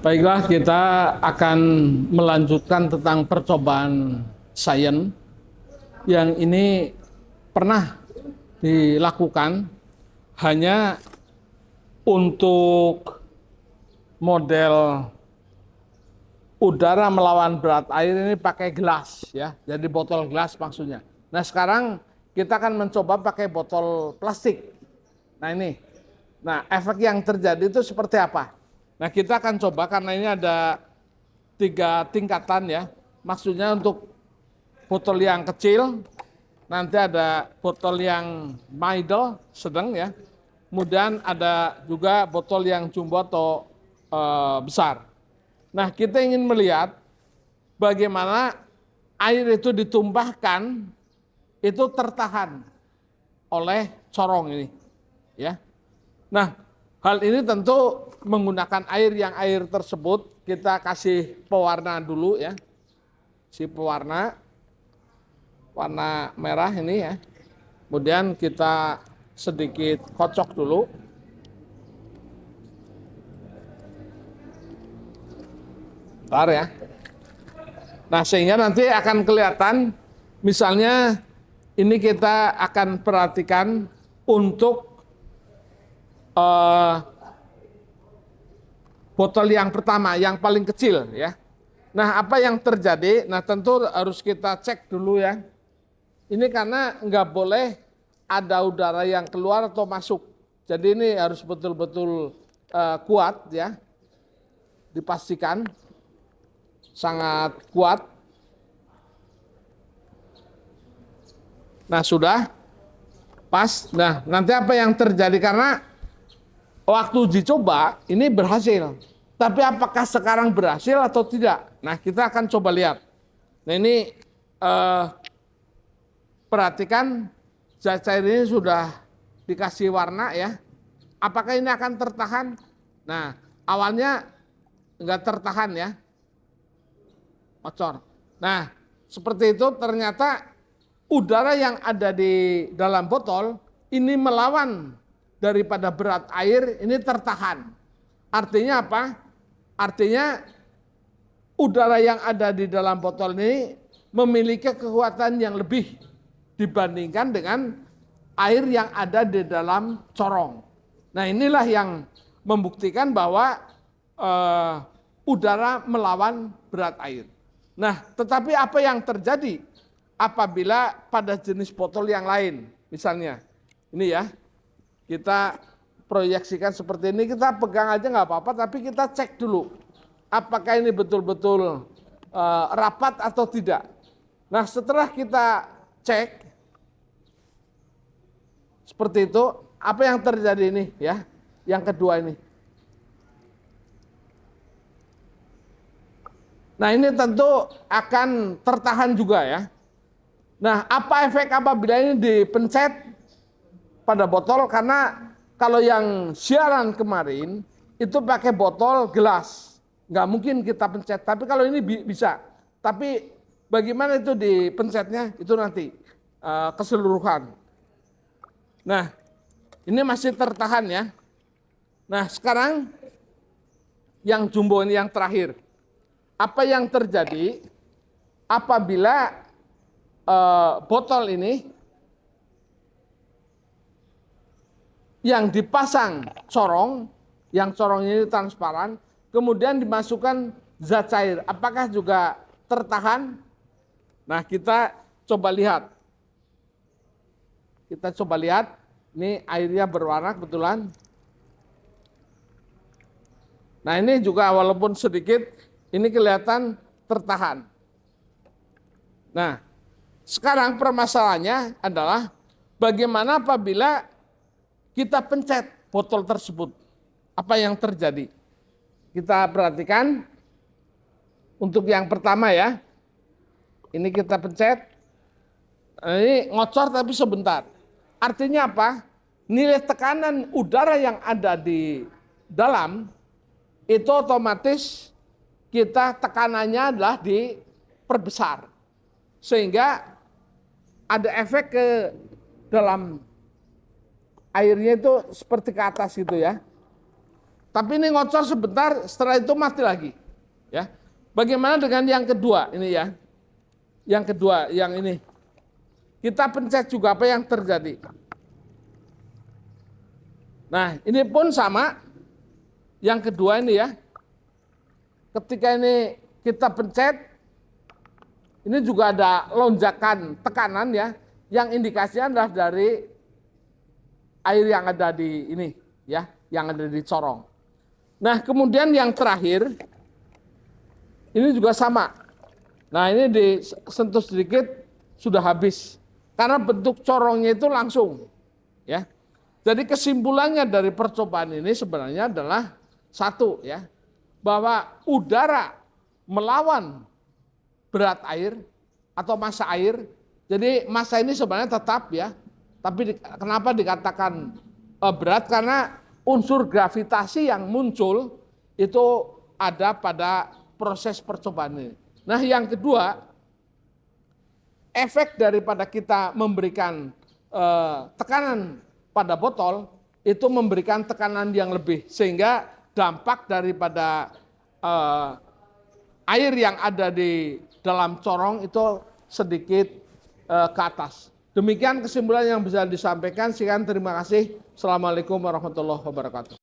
Baiklah, kita akan melanjutkan tentang percobaan sains yang ini pernah dilakukan hanya untuk model udara melawan berat air ini pakai gelas ya, jadi botol gelas maksudnya. Nah sekarang kita akan mencoba pakai botol plastik. Nah ini, nah efek yang terjadi itu seperti apa? Nah kita akan coba karena ini ada 3 tingkatan ya, maksudnya untuk botol yang kecil, nanti ada botol yang middle, sedang ya, kemudian ada juga botol yang jumbo atau besar. Nah kita ingin melihat bagaimana air itu ditumpahkan itu tertahan oleh corong ini ya. Nah hal ini tentu menggunakan air tersebut kita kasih pewarna dulu ya, si pewarna warna merah ini ya, kemudian kita sedikit kocok dulu. Bentar ya. Nah sehingga nanti akan kelihatan misalnya ini kita akan perhatikan untuk botol yang pertama, yang paling kecil ya. Nah apa yang terjadi? Nah tentu harus kita cek dulu ya. Ini karena nggak boleh ada udara yang keluar atau masuk. Jadi ini harus betul-betul kuat ya. Dipastikan sangat kuat. Nah sudah pas. Nah nanti apa yang terjadi karena waktu dicoba ini berhasil, tapi apakah sekarang berhasil atau tidak? Nah kita akan coba lihat. Nah ini perhatikan zat cair ini sudah dikasih warna ya. Apakah ini akan tertahan? Nah awalnya enggak tertahan ya, bocor. Nah seperti itu ternyata udara yang ada di dalam botol ini melawan daripada berat air ini tertahan. Artinya apa? Artinya udara yang ada di dalam botol ini memiliki kekuatan yang lebih dibandingkan dengan air yang ada di dalam corong. Nah inilah yang membuktikan bahwa udara melawan berat air. Nah tetapi apa yang terjadi apabila pada jenis botol yang lain, misalnya ini ya, kita proyeksikan seperti ini, kita pegang aja nggak apa-apa, tapi kita cek dulu apakah ini betul-betul rapat atau tidak. Nah setelah kita cek seperti itu, apa yang terjadi ini ya, yang kedua ini. Nah ini tentu akan tertahan juga ya. Nah apa efek apabila ini dipencet pada botol, karena kalau yang siaran kemarin itu pakai botol gelas, nggak mungkin kita pencet. Tapi kalau ini bisa. Tapi bagaimana itu dipencetnya itu nanti keseluruhan. Nah ini masih tertahan ya. Nah sekarang yang jumbo ini yang terakhir. Apa yang terjadi apabila botol ini yang dipasang corong, yang corong ini transparan, kemudian dimasukkan zat cair, apakah juga tertahan? Nah kita coba lihat. Kita coba lihat, ini airnya berwarna kebetulan. Nah ini juga walaupun sedikit, ini kelihatan tertahan. Nah sekarang permasalahannya adalah bagaimana apabila kita pencet botol tersebut, apa yang terjadi? Kita perhatikan untuk yang pertama ya, ini kita pencet, ini ngocor tapi sebentar. Artinya apa? Nilai tekanan udara yang ada di dalam itu otomatis kita tekanannya adalah diperbesar. Sehingga ada efek ke dalam airnya itu seperti ke atas gitu ya. Tapi ini ngocor sebentar, setelah itu mati lagi. Ya. Bagaimana dengan yang kedua ini ya? Yang kedua, yang ini. Kita pencet juga apa yang terjadi. Nah, ini pun sama. Yang kedua ini ya. Ketika ini kita pencet, ini juga ada lonjakan tekanan ya. Yang indikasinya adalah dari air yang ada di ini ya, yang ada di corong. Nah, kemudian yang terakhir, ini juga sama. Nah, ini disentuh sedikit, sudah habis. Karena bentuk corongnya itu langsung. Ya. Jadi kesimpulannya dari percobaan ini sebenarnya adalah satu, ya, bahwa udara melawan berat air atau massa air. Jadi massa ini sebenarnya tetap ya, tapi kenapa dikatakan berat? Karena unsur gravitasi yang muncul itu ada pada proses percobaan ini. Nah, yang kedua, efek daripada kita memberikan tekanan pada botol itu memberikan tekanan yang lebih, sehingga dampak daripada air yang ada di dalam corong itu sedikit ke atas. Demikian kesimpulan yang bisa disampaikan. Sekian, terima kasih. Assalamualaikum warahmatullahi wabarakatuh.